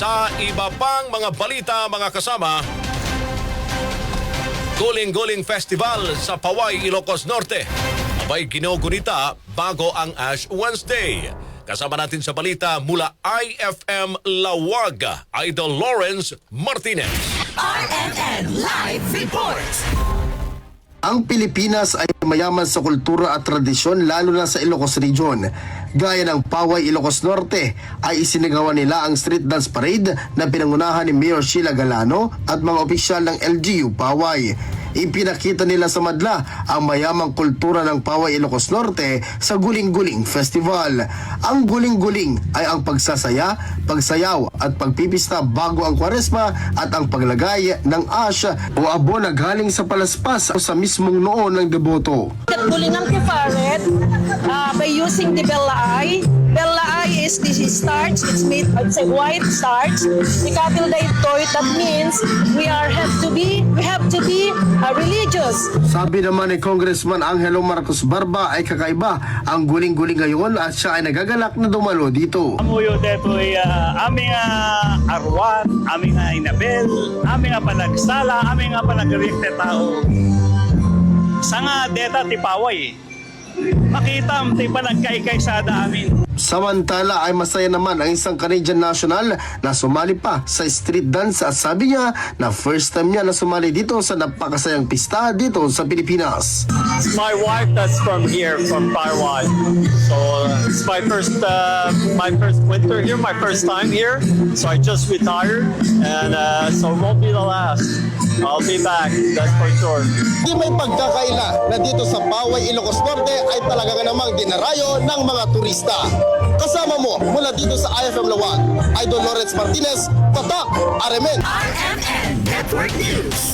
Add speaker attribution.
Speaker 1: Sa iba pang mga balita, mga kasama, Guling-Guling Festival sa Paway, Ilocos Norte. Abay ginugunita bago ang Ash Wednesday. Kasama natin sa balita mula IFM Lawag, Idol Lawrence Martinez.
Speaker 2: RNN Live Report.
Speaker 3: Ang Pilipinas ay mayaman sa kultura at tradisyon lalo na sa Ilocos Region. Gaya ng Paway, Ilocos Norte ay isinagawa nila ang street dance parade na pinangunahan ni Mayor Sheila Galano at mga opisyal ng LGU Paway. Ipinakita nila sa madla ang mayamang kultura ng Paway, Ilocos Norte sa Guling-Guling Festival. Ang Guling-Guling ay ang pagsasaya, pagsayaw at pagpipista bago ang Kwaresma at ang paglagay ng ash o abo na galing sa palaspas sa mismong noo ng deboto.
Speaker 4: Gulingan ko parrot by using the bella-ay. Bella-ay is this starch. It's made of white starch. Ikatil da ito, that means we have to be religious.
Speaker 3: Sabi naman ni Congressman Angelo Marcos Barba ay kakaiba ang guling-guling ngayon at siya ay nagagalak na dumalo dito.
Speaker 5: Amuyo dito ay aming arwan, aming inabel, aming panagsala, aming panagriente tao. Sa nga deta ti Paway, makita ti panagkaikaysada amin.
Speaker 3: Samantala ay masaya naman ang isang Canadian national na sumali pa sa street dance at sabi niya na first time niya na sumali dito sa napakasayang pista dito sa Pilipinas.
Speaker 5: My wife that's from here, from Parwan. So it's my first winter here, my first time here. So I just retired and so it won't be the last. I'll be back, that's for sure.
Speaker 3: Di may pagkakaila na dito sa Paway, Ilocos Norte ay talaga namang dinarayo ng mga turista. Kasama mo mula dito sa IFM Lawag, Idol Lawrence Martinez, Tatak, RMN.
Speaker 2: RNN Network News.